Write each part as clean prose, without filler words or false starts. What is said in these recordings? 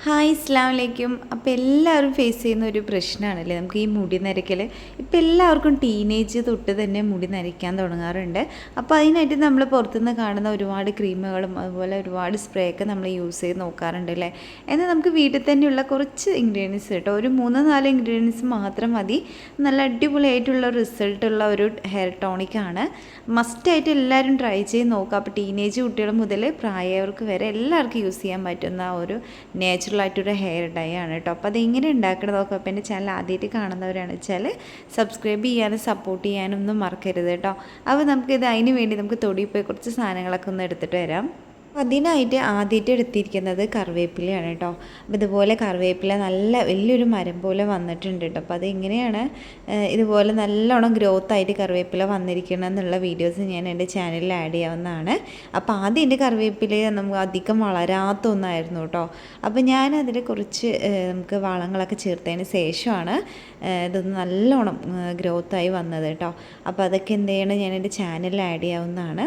Hi അസ്സലാമു അലൈക്കും. അപ്പോൾ എല്ലാവരും ഫേസ് ചെയ്യുന്ന ഒരു പ്രശ്നമാണല്ലേ നമുക്ക് ഈ മുടി നരയ്ക്കൽ. ഇപ്പോൾ എല്ലാവർക്കും ടീനേജ് തൊട്ട് തന്നെ മുടി നരയ്ക്കാൻ തുടങ്ങാറുണ്ട്. അപ്പോൾ അതിനായിട്ട് നമ്മൾ പുറത്തുനിന്ന് കാണുന്ന ഒരുപാട് ക്രീമുകളും അതുപോലെ ഒരുപാട് സ്പ്രേ ഒക്കെ നമ്മൾ യൂസ് ചെയ്ത് നോക്കാറുണ്ട് അല്ലേ. എന്നാൽ നമുക്ക് വീട്ടിൽ തന്നെയുള്ള കുറച്ച് ഇൻഗ്രീഡിയൻസ് കേട്ടോ, ഒരു 3-4 ഇൻഗ്രീഡിയൻസ് മാത്രം മതി. നല്ല അടിപൊളിയായിട്ടുള്ള റിസൾട്ടുള്ള ഒരു ഹെയർ ടോണിക്കാണ്. മസ്റ്റായിട്ട് എല്ലാവരും ട്രൈ ചെയ്ത് നോക്കുക. അപ്പോൾ ടീനേജ് കുട്ടികൾ മുതൽ പ്രായവർക്ക് വരെ എല്ലാവർക്കും യൂസ് ചെയ്യാൻ പറ്റുന്ന ഒരു നാച്ചുറലായിട്ടൊരു ഹെയർ ഡൈ ആണ് കേട്ടോ. അപ്പോൾ അതെങ്ങനെ ഉണ്ടാക്കണം നോക്കാം. അപ്പോൾ എൻ്റെ ചാനൽ ആദ്യമായിട്ട് കാണുന്നവരാണ് വെച്ചാൽ സബ്സ്ക്രൈബ് ചെയ്യാനും സപ്പോർട്ട് ചെയ്യാനും ഒന്നും മറക്കരുത് കേട്ടോ. അപ്പോൾ നമുക്കിത് അതിന് വേണ്ടി നമുക്ക് തൊടിയിൽ പോയി കുറച്ച് സാധനങ്ങളൊക്കെ ഒന്ന് എടുത്തിട്ട് വരാം. അതിനായിട്ട് ആദ്യമായിട്ട് എടുത്തിരിക്കുന്നത് കറിവേപ്പിലയാണ് കേട്ടോ. അപ്പോൾ ഇതുപോലെ കറിവേപ്പില നല്ല വലിയൊരു മരം പോലെ വന്നിട്ടുണ്ട് കേട്ടോ. അപ്പോൾ അതെങ്ങനെയാണ് ഇതുപോലെ നല്ലോണം ഗ്രോത്ത് ആയിട്ട് കറിവേപ്പില വന്നിരിക്കണം എന്നുള്ള വീഡിയോസ് ഞാൻ എൻ്റെ ചാനലിൽ ആഡ് ചെയ്യാവുന്നതാണ്. അപ്പോൾ ആദ്യം എൻ്റെ കറിവേപ്പില നമുക്ക് അധികം വളരാത്ത ഒന്നായിരുന്നു കേട്ടോ. അപ്പോൾ ഞാൻ അതിൽ കുറച്ച് നമുക്ക് വളങ്ങളൊക്കെ ചേർത്തതിന് ശേഷമാണ് ഇതൊന്ന് നല്ലോണം ഗ്രോത്തായി വന്നത് കേട്ടോ. അപ്പോൾ അതൊക്കെ എന്ത് ചെയ്യണം, ഞാൻ എൻ്റെ ചാനലിൽ ആഡ് ചെയ്യാവുന്നതാണ്.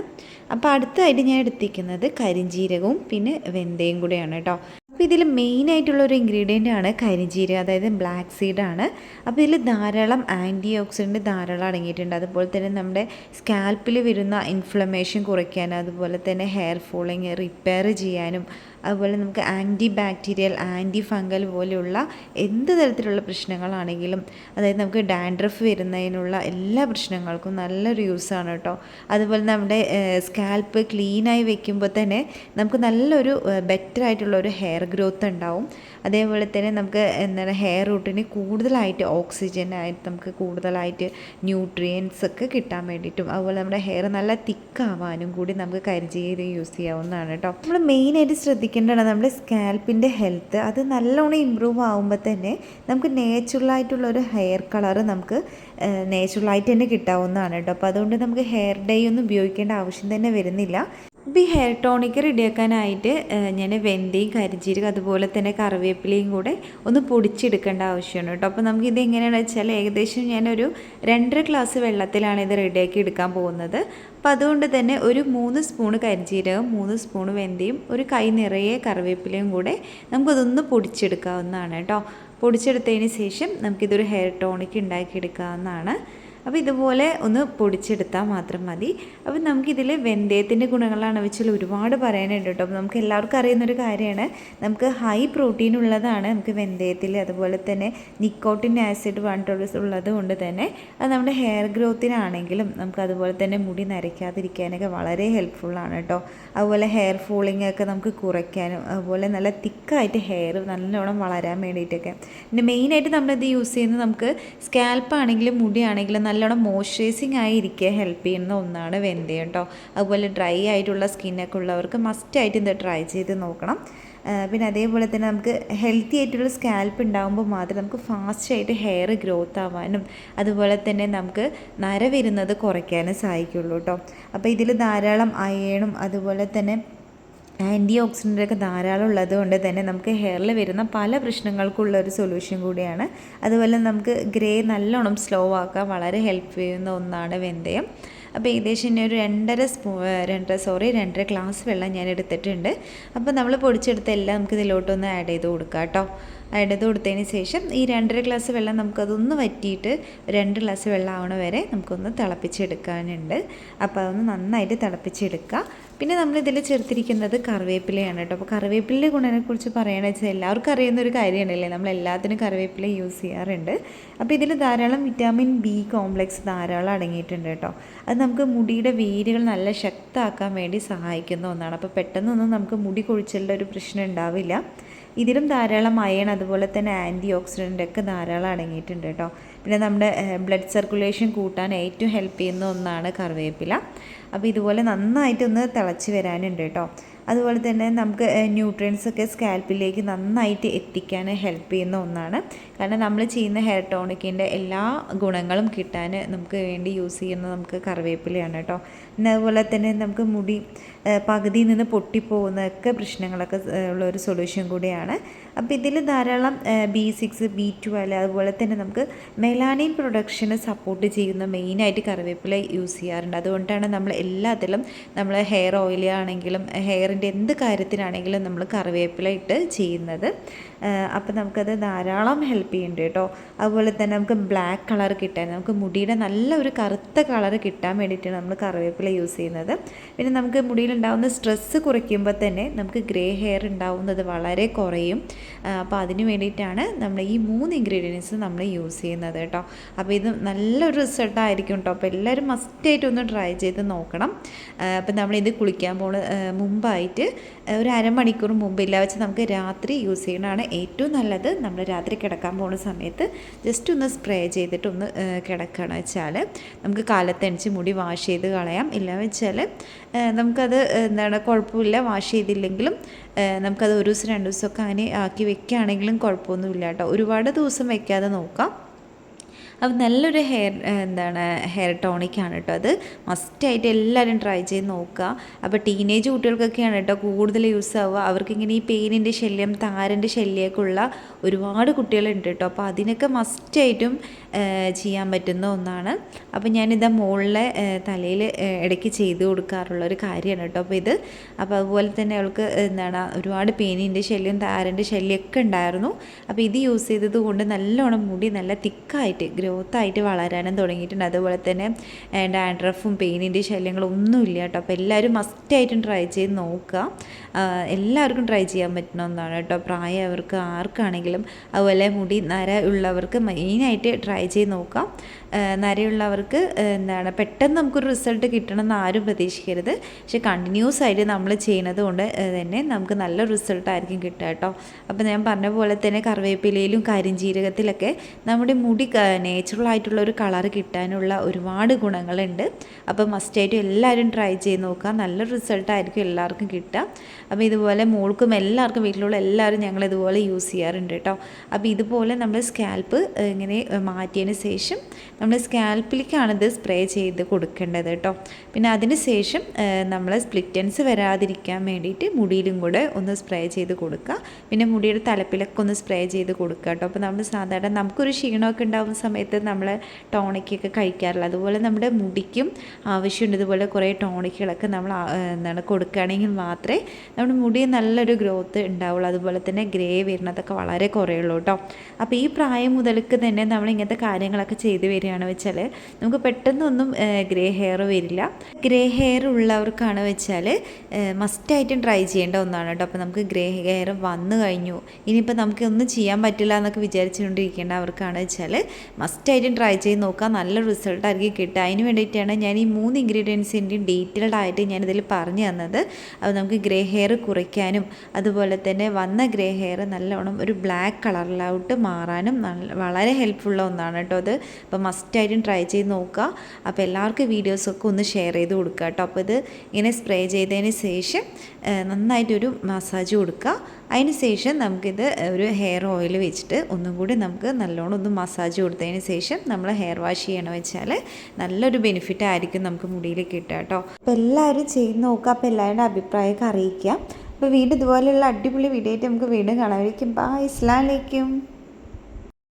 അപ്പോൾ അടുത്തായിട്ട് ഞാൻ എടുത്തിരിക്കുന്നത് കരിഞ്ജീരകവും പിന്നെ വെന്തയും കൂടെയാണ് കേട്ടോ. അപ്പോൾ ഇതിൽ മെയിനായിട്ടുള്ളൊരു ഇൻഗ്രീഡിയൻ്റ് ആണ് കരിഞ്ജീരകം, അതായത് ബ്ലാക്ക് സീഡാണ്. അപ്പോൾ ഇതിൽ ധാരാളം ആൻറ്റി ഓക്സിഡൻറ്റ് ധാരാളം അടങ്ങിയിട്ടുണ്ട്. അതുപോലെ തന്നെ നമ്മുടെ സ്കാൽപ്പിൽ വരുന്ന ഇൻഫ്ലമേഷൻ കുറയ്ക്കാനും അതുപോലെ തന്നെ ഹെയർ ഫോളിങ് റിപ്പയർ ചെയ്യാനും അതുപോലെ നമുക്ക് ആൻറ്റി ബാക്ടീരിയൽ ആൻറ്റി ഫംഗൽ പോലെയുള്ള എന്ത് തരത്തിലുള്ള പ്രശ്നങ്ങളാണെങ്കിലും, അതായത് നമുക്ക് ഡാൻഡ്രഫ് വരുന്നതിനുള്ള എല്ലാ പ്രശ്നങ്ങൾക്കും നല്ലൊരു യൂസാണ് കേട്ടോ. അതുപോലെ നമ്മുടെ സ്കാൽപ്പ് ക്ലീനായി വെക്കുമ്പോൾ തന്നെ നമുക്ക് നല്ലൊരു ബെറ്റർ ആയിട്ടുള്ളൊരു ഹെയർ ഗ്രോത്ത് ഉണ്ടാവും. അതേപോലെ തന്നെ നമുക്ക് എന്താണ് ഹെയർ റൂട്ടിന് കൂടുതലായിട്ട് ഓക്സിജനായിട്ട് നമുക്ക് കൂടുതലായിട്ട് ന്യൂട്രിയൻസ് ഒക്കെ കിട്ടാൻ വേണ്ടിയിട്ടും അതുപോലെ നമ്മുടെ ഹെയർ നല്ല തിക്കാവാനും കൂടി നമുക്ക് കരിഞ്ജീരകം യൂസ് ചെയ്യാവുന്നതാണ് കേട്ടോ. നമ്മൾ മെയിനായിട്ട് ശ്രദ്ധിക്കേണ്ടതാണ് നമ്മുടെ സ്കാൽപ്പിൻ്റെ ഹെൽത്ത്. അത് നല്ലോണം ഇമ്പ്രൂവ് ആകുമ്പോൾ തന്നെ നമുക്ക് നേച്ചുറലായിട്ടുള്ളൊരു ഹെയർ കളറ് നമുക്ക് നേച്ചുറലായിട്ട് തന്നെ കിട്ടാവുന്നതാണ് കേട്ടോ. അപ്പോൾ അതുകൊണ്ട് നമുക്ക് ഹെയർ ഡൈ ഒന്നും ഉപയോഗിക്കേണ്ട ആവശ്യം തന്നെ വരുന്നില്ല. അപ്പോൾ ഈ ഹെയർ ടോണിക്ക് റെഡിയാക്കാനായിട്ട് ഞാൻ വെന്തയും കരിഞ്ജീരകം അതുപോലെ തന്നെ കറിവേപ്പിലയും കൂടെ ഒന്ന് പൊടിച്ചെടുക്കേണ്ട ആവശ്യമാണ് കേട്ടോ. അപ്പോൾ നമുക്കിത് എങ്ങനെയാണെന്ന് വെച്ചാൽ ഏകദേശം ഞാനൊരു 2.5 ഗ്ലാസ് വെള്ളത്തിലാണ് ഇത് റെഡിയാക്കി എടുക്കാൻ പോകുന്നത്. അപ്പോൾ അതുകൊണ്ട് തന്നെ ഒരു 3 സ്പൂണ് കരിഞ്ജീരകം 3 സ്പൂണ് വെന്തയും ഒരു കൈ നിറയെ കറിവേപ്പിലയും കൂടെ നമുക്കതൊന്ന് പൊടിച്ചെടുക്കാവുന്നതാണ് കേട്ടോ. പൊടിച്ചെടുത്തതിന് ശേഷം നമുക്കിതൊരു ഹെയർ ടോണിക്ക് ഉണ്ടാക്കിയെടുക്കാവുന്നതാണ്. അപ്പോൾ ഇതുപോലെ ഒന്ന് പൊടിച്ചെടുത്താൽ മാത്രം മതി. അപ്പോൾ നമുക്കിതിൽ വെന്തയത്തിൻ്റെ ഗുണങ്ങളാണ് വെച്ചാൽ ഒരുപാട് പറയാനുണ്ട് കേട്ടോ. അപ്പോൾ നമുക്ക് എല്ലാവർക്കും അറിയുന്നൊരു കാര്യമാണ്, നമുക്ക് ഹൈ പ്രോട്ടീൻ ഉള്ളതാണ് നമുക്ക് വെന്തയത്തിൽ. അതുപോലെ തന്നെ നിക്കോട്ടിൻ ആസിഡ് ഉള്ളത് കൊണ്ട് തന്നെ അത് നമ്മുടെ ഹെയർ ഗ്രോത്തിനാണെങ്കിലും നമുക്ക് അതുപോലെ തന്നെ മുടി നരയ്ക്കാതിരിക്കാനൊക്കെ വളരെ ഹെൽപ്ഫുള്ളാണ് കേട്ടോ. അതുപോലെ ഹെയർ ഫോളിംഗ് ഒക്കെ നമുക്ക് കുറയ്ക്കാനും അതുപോലെ നല്ല തിക്കായിട്ട് ഹെയർ നല്ലോണം വളരാൻ വേണ്ടിയിട്ടൊക്കെ. പിന്നെ മെയിനായിട്ട് നമ്മളിത് യൂസ് ചെയ്യുന്നത് നമുക്ക് സ്കാൽപ്പാണെങ്കിലും മുടിയാണെങ്കിലും നല്ലോണം മോയ്സ്ചറൈസിങ് ആയി ഇരിക്കുക ഹെൽപ്പ് ചെയ്യുന്ന ഒന്നാണ് വെന്തയം കേട്ടോ. അതുപോലെ ഡ്രൈ ആയിട്ടുള്ള സ്കിന്നൊക്കെ ഉള്ളവർക്ക് മസ്റ്റായിട്ട് ഇത് ട്രൈ ചെയ്ത് നോക്കണം. പിന്നെ അതേപോലെ തന്നെ നമുക്ക് ഹെൽത്തി ആയിട്ടുള്ള സ്കാൽപ്പ് ഉണ്ടാകുമ്പോൾ മാത്രമേ നമുക്ക് ഫാസ്റ്റായിട്ട് ഹെയർ ഗ്രോത്ത് ആവാനും അതുപോലെ തന്നെ നമുക്ക് നര വരുന്നത് കുറയ്ക്കാനും സഹായിക്കുള്ളൂ കേട്ടോ. അപ്പോൾ ഇതിൽ ധാരാളം അയേണും അതുപോലെ തന്നെ ആൻറ്റി ഓക്സിഡൻ്റൊക്കെ ധാരാളം ഉള്ളത് കൊണ്ട് തന്നെ നമുക്ക് ഹെയറിൽ വരുന്ന പല പ്രശ്നങ്ങൾക്കുള്ള ഒരു സൊല്യൂഷൻ കൂടിയാണ്. അതുപോലെ നമുക്ക് ഗ്രേ നല്ലോണം സ്ലോ ആക്കാൻ വളരെ ഹെൽപ്പ് ചെയ്യുന്ന ഒന്നാണ് വെന്തയം. അപ്പോൾ ഏകദേശം ഇനി ഒരു 2.5 ഗ്ലാസ് വെള്ളം ഞാൻ എടുത്തിട്ടുണ്ട്. അപ്പോൾ നമ്മൾ പൊടിച്ചെടുത്ത എല്ലാം നമുക്ക് ഇതിലോട്ടൊന്ന് ആഡ് ചെയ്ത് കൊടുക്കാം കേട്ടോ. ആഡ് ചെയ്ത് കൊടുത്തതിന് ശേഷം ഈ 2.5 ഗ്ലാസ് വെള്ളം നമുക്കതൊന്ന് വറ്റിയിട്ട് 2 ഗ്ലാസ് വെള്ളം ആവണ വരെ നമുക്കൊന്ന് തിളപ്പിച്ചെടുക്കാനുണ്ട്. അപ്പോൾ അതൊന്ന് നന്നായിട്ട് തിളപ്പിച്ചെടുക്കുക. പിന്നെ നമ്മളിതിൽ ചേർത്തിരിക്കുന്നത് കറിവേപ്പിലയാണ് കേട്ടോ. അപ്പോൾ കറിവേപ്പിലയുടെ ഗുണത്തെക്കുറിച്ച് പറയുകയാണെന്ന് വെച്ചാൽ എല്ലാവർക്കും അറിയുന്നൊരു കാര്യമാണല്ലേ, നമ്മൾ എല്ലാത്തിനും കറിവേപ്പില യൂസ് ചെയ്യാറുണ്ട്. അപ്പോൾ ഇതിൽ ധാരാളം വിറ്റാമിൻ ബി കോംപ്ലക്സ് ധാരാളം അടങ്ങിയിട്ടുണ്ട് കേട്ടോ. അത് നമുക്ക് മുടിയുടെ വേരുകൾ നല്ല ശക്തമാക്കാൻ വേണ്ടി സഹായിക്കുന്ന ഒന്നാണ്. അപ്പോൾ പെട്ടെന്നൊന്നും നമുക്ക് മുടി കൊഴിച്ചലിൻ്റെ ഒരു പ്രശ്നം ഉണ്ടാവില്ല. ഇതിലും ധാരാളം അയൺ അതുപോലെ തന്നെ ആൻറ്റി ഓക്സിഡൻ്റ് ഒക്കെ ധാരാളം അടങ്ങിയിട്ടുണ്ട് കേട്ടോ. പിന്നെ നമ്മുടെ ബ്ലഡ് സർക്കുലേഷൻ കൂട്ടാൻ ഏറ്റവും ഹെൽപ്പ് ചെയ്യുന്ന ഒന്നാണ് കറിവേപ്പില. അപ്പോൾ ഇതുപോലെ നന്നായിട്ടൊന്ന് തിളച്ച് വരാനുണ്ട് കേട്ടോ. അതുപോലെ തന്നെ നമുക്ക് ന്യൂട്രിയൻസ് ഒക്കെ സ്കാൽപ്പിലേക്ക് നന്നായിട്ട് എത്തിക്കാൻ ഹെൽപ്പ് ചെയ്യുന്ന ഒന്നാണ്. കാരണം നമ്മൾ ചെയ്യുന്ന ഹെയർ ടോണിക്കിൻ്റെ എല്ലാ ഗുണങ്ങളും കിട്ടാൻ നമുക്ക് വേണ്ടി യൂസ് ചെയ്യുന്നത് നമുക്ക് കറിവേപ്പിലയാണ് കേട്ടോ. പിന്നെ അതുപോലെ തന്നെ നമുക്ക് മുടി പകുതിയിൽ നിന്ന് പൊട്ടിപ്പോകുന്നതൊക്കെ പ്രശ്നങ്ങളൊക്കെ ഉള്ളൊരു സൊല്യൂഷൻ കൂടിയാണ്. അപ്പോൾ ഇതിൽ ധാരാളം B6 B12 അതുപോലെ തന്നെ നമുക്ക് മെലാനിൻ പ്രൊഡക്ഷന് സപ്പോർട്ട് ചെയ്യുന്ന മെയിനായിട്ട് കറിവേപ്പില യൂസ് ചെയ്യാറുണ്ട്. അതുകൊണ്ടാണ് നമ്മൾ എല്ലാത്തിലും നമ്മൾ ഹെയർ ഓയിൽ ആണെങ്കിലും ഹെയർ ഹെയറിൻ്റെ എന്ത് കാര്യത്തിനാണെങ്കിലും നമ്മൾ കറിവേപ്പില ഇട്ട് ചെയ്യുന്നത്. അപ്പോൾ നമുക്കത് ധാരാളം ഹെൽപ്പ് ചെയ്യുന്നുണ്ട് കേട്ടോ. അതുപോലെ തന്നെ നമുക്ക് ബ്ലാക്ക് കളർ കിട്ടാൻ, നമുക്ക് മുടിയുടെ നല്ല ഒരു കറുത്ത കളർ കിട്ടാൻ വേണ്ടിയിട്ടാണ് നമ്മൾ കറിവേപ്പില യൂസ് ചെയ്യുന്നത്. പിന്നെ നമുക്ക് മുടിയിലുണ്ടാകുന്ന സ്ട്രെസ്സ് കുറയ്ക്കുമ്പോൾ തന്നെ നമുക്ക് ഗ്രേ ഹെയർ ഉണ്ടാവുന്നത് വളരെ കുറയും. അപ്പോൾ അതിന് വേണ്ടിയിട്ടാണ് നമ്മൾ ഈ 3 ഇൻഗ്രീഡിയൻസ് നമ്മൾ യൂസ് ചെയ്യുന്നത് കേട്ടോ. അപ്പോൾ ഇത് നല്ലൊരു റിസൾട്ടായിരിക്കും കേട്ടോ. അപ്പോൾ എല്ലാവരും മസ്റ്റായിട്ട് ഒന്ന് ട്രൈ ചെയ്ത് നോക്കണം. അപ്പം നമ്മളിത് കുളിക്കാൻ മുമ്പായിട്ട് ഒരു അരമണിക്കൂർ മുമ്പില്ല വെച്ച് നമുക്ക് രാത്രി യൂസ് ചെയ്യണതാണ് ഏറ്റവും നല്ലത്. നമ്മൾ രാത്രി കിടക്കാൻ പോകുന്ന സമയത്ത് ജസ്റ്റ് ഒന്ന് സ്പ്രേ ചെയ്തിട്ട് ഒന്ന് കിടക്കുകയാണ് വെച്ചാൽ നമുക്ക് കാലത്തണിച്ച് മുടി വാഷ് ചെയ്ത് കളയാം. ഇല്ല വെച്ചാൽ നമുക്കത് കുഴപ്പമില്ല. വാഷ് ചെയ്തില്ലെങ്കിലും നമുക്കത് 1 ദിവസം 2 ദിവസമൊക്കെ അങ്ങനെ ആക്കി വെക്കുകയാണെങ്കിലും കുഴപ്പമൊന്നുമില്ല കേട്ടോ. ഒരുപാട് ദിവസം വെക്കാതെ നോക്കാം. അപ്പോൾ നല്ലൊരു ഹെയർ ടോണിക്കാണ് കേട്ടോ. അത് മസ്റ്റായിട്ട് എല്ലാവരും ട്രൈ ചെയ്ത് നോക്കുക. അപ്പോൾ ടീനേജ് കുട്ടികൾക്കൊക്കെയാണ് കേട്ടോ കൂടുതൽ യൂസ് ആവുക. അവർക്കിങ്ങനെ ഈ പെയിനിൻ്റെ ശല്യം, താരൻ്റെ ശല്യമൊക്കെ ഉള്ള ഒരുപാട് കുട്ടികളുണ്ട് കേട്ടോ. അപ്പോൾ അതിനൊക്കെ മസ്റ്റായിട്ടും ചെയ്യാൻ പറ്റുന്ന ഒന്നാണ്. അപ്പോൾ ഞാനിതാ മുകളിലെ തലയിൽ ഇടയ്ക്ക് ചെയ്ത് കൊടുക്കാറുള്ള ഒരു കാര്യമാണ് കേട്ടോ. അപ്പോൾ അതുപോലെ തന്നെ അവൾക്ക് ഒരുപാട് പെയിനിൻ്റെ ശല്യം, താരൻ്റെ ശല്യമൊക്കെ ഉണ്ടായിരുന്നു. അപ്പോൾ ഇത് യൂസ് ചെയ്തത് കൊണ്ട് നല്ലോണം മുടി നല്ല തിക്കായിട്ട് ഗ്രോത്തായിട്ട് വളരാനും തുടങ്ങിയിട്ടുണ്ട്. അതുപോലെ തന്നെ ഡാൻഡ്രഫും പെയിനിൻ്റെ ശല്യങ്ങളും ഒന്നുമില്ല കേട്ടോ. അപ്പോൾ എല്ലാവരും മസ്റ്റായിട്ടും ട്രൈ ചെയ്ത് നോക്കുക. എല്ലാവർക്കും ട്രൈ ചെയ്യാൻ പറ്റുന്ന ഒന്നാണ് കേട്ടോ. പ്രായമായവർക്ക് ആർക്കാണെങ്കിലും, അതുപോലെ മുടി നര ഉള്ളവർക്ക് മെയിനായിട്ട് ട്രൈ ചെയ്ത് നോക്കാം. നരയുള്ളവർക്ക് പെട്ടെന്ന് നമുക്കൊരു റിസൾട്ട് കിട്ടണമെന്ന് ആരും പ്രതീക്ഷിക്കരുത്. പക്ഷെ കണ്ടിന്യൂസ് ആയിട്ട് നമ്മൾ ചെയ്യുന്നത് കൊണ്ട് തന്നെ നമുക്ക് നല്ല റിസൾട്ടായിരിക്കും കിട്ടുക കേട്ടോ. അപ്പോൾ ഞാൻ പറഞ്ഞ പോലെ തന്നെ കറിവേപ്പിലയിലും കരിഞ്ജീരകത്തിലൊക്കെ നമ്മുടെ മുടി നേച്ചുറൽ ആയിട്ടുള്ള ഒരു കളർ കിട്ടാനുള്ള ഒരുപാട് ഗുണങ്ങളുണ്ട്. അപ്പോൾ മസ്റ്റായിട്ടും എല്ലാവരും ട്രൈ ചെയ്ത് നോക്കുക. നല്ല റിസൾട്ടായിരിക്കും എല്ലാവർക്കും കിട്ടുക. അപ്പോൾ ഇതുപോലെ മോൾക്കും എല്ലാവർക്കും വീട്ടിലുള്ള എല്ലാവരും ഞങ്ങൾ ഇതുപോലെ യൂസ് ചെയ്യാറുണ്ട് കേട്ടോ. അപ്പോൾ ഇതുപോലെ നമ്മൾ സ്കാൽപ്പ് ഇങ്ങനെ മാറ്റിയതിന് ശേഷം നമ്മൾ സ്കാൽപ്പിലേക്കാണ് ഇത് സ്പ്രേ ചെയ്ത് കൊടുക്കേണ്ടത് കേട്ടോ. പിന്നെ അതിന് ശേഷം നമ്മൾ സ്പ്ലിറ്റ് എൻഡ്സ് വരാതിരിക്കാൻ വേണ്ടിയിട്ട് മുടിയിലും കൂടെ ഒന്ന് സ്പ്രേ ചെയ്ത് കൊടുക്കുക. പിന്നെ മുടിയുടെ തലപ്പിലൊക്കെ ഒന്ന് സ്പ്രേ ചെയ്ത് കൊടുക്കുക കേട്ടോ. അപ്പോൾ നമ്മൾ സാധാരണ നമുക്കൊരു ക്ഷീണമൊക്കെ ഉണ്ടാകുന്ന സമയത്ത് നമ്മൾ ടോണിക്കൊക്കെ കഴിക്കാറില്ല. അതുപോലെ നമ്മുടെ മുടിക്കും ആവശ്യമുണ്ട് ഇതുപോലെ കുറേ ടോണിക്കുകളൊക്കെ നമ്മൾ കൊടുക്കുകയാണെങ്കിൽ മാത്രമേ നമ്മുടെ മുടി നല്ലൊരു ഗ്രോത്ത് ഉണ്ടാവുള്ളൂ. അതുപോലെ തന്നെ ഗ്രേ വരുന്നതൊക്കെ വളരെ കുറയുള്ളൂ കേട്ടോ. അപ്പോൾ ഈ പ്രായം മുതൽക്ക് തന്നെ നമ്മൾ ഇങ്ങനത്തെ കാര്യങ്ങളൊക്കെ ചെയ്ത് വരികയാണ് വെച്ചാൽ നമുക്ക് പെട്ടെന്നൊന്നും ഗ്രേ ഹെയർ വരില്ല. ഗ്രേ ഹെയർ ഉള്ളവർക്കാണ് വെച്ചാൽ മസ്റ്റായിട്ടും ട്രൈ ചെയ്യേണ്ട ഒന്നാണ് കേട്ടോ. അപ്പോൾ നമുക്ക് ഗ്രേ ഹെയർ വന്നു കഴിഞ്ഞു, ഇനിയിപ്പോൾ നമുക്ക് ഒന്നും ചെയ്യാൻ പറ്റില്ല എന്നൊക്കെ വിചാരിച്ചുകൊണ്ടിരിക്കേണ്ട അവർക്കാണ് വെച്ചാൽ മസ്റ്റായിട്ടും ട്രൈ ചെയ്ത് നോക്കുക. നല്ല റിസൾട്ടായിരിക്കും കിട്ടുക. അതിന് വേണ്ടിയിട്ടാണ് ഞാൻ ഈ 3 ഇൻഗ്രീഡിയൻസിൻ്റെയും ഡീറ്റെയിൽഡ് ആയിട്ട് ഞാനിതിൽ പറഞ്ഞു തന്നത്. അപ്പോൾ നമുക്ക് ഗ്രേ ഹെയർ കുറയ്ക്കാനും അതുപോലെ തന്നെ വന്ന ഗ്രേ ഹെയർ നല്ലോണം ഒരു ബ്ലാക്ക് കളറിലോട്ട് മാറാനും വളരെ ഹെൽപ്ഫുള്ള ഒന്നാണ് കേട്ടോ അത്. അപ്പോൾ മസ്റ്റായിട്ടും ട്രൈ ചെയ്ത് നോക്കുക. അപ്പോൾ എല്ലാവർക്കും വീഡിയോസൊക്കെ ഒന്ന് ഷെയർ ചെയ്ത് കൊടുക്കുക കേട്ടോ. അപ്പോൾ ഇത് ഇങ്ങനെ സ്പ്രേ ചെയ്തതിന് ശേഷം നന്നായിട്ടൊരു മസാജ് കൊടുക്കുക. അതിന് ശേഷം നമുക്കിത് ഒരു ഹെയർ ഓയിൽ വെച്ചിട്ട് ഒന്നും കൂടി നമുക്ക് നല്ലോണം ഒന്ന് മസാജ് കൊടുത്തതിന് ശേഷം നമ്മൾ ഹെയർ വാഷ് ചെയ്യണം വെച്ചാൽ നല്ലൊരു ബെനിഫിറ്റ് ആയിരിക്കും നമുക്ക് മുടിയിൽ കിട്ടുക കേട്ടോ. അപ്പോൾ എല്ലാവരും ചെയ്ത് നോക്കുക. അപ്പോൾ എല്ലാവരുടെ അഭിപ്രായമൊക്കെ അറിയിക്കുക. അപ്പോൾ വീണ്ടും ഇതുപോലെയുള്ള അടിപൊളി വീഡിയോ ആയിട്ട് നമുക്ക് വീണ്ടും കാണാമായിരിക്കും. ബൈ, അസ്സലാമു അലൈക്കും.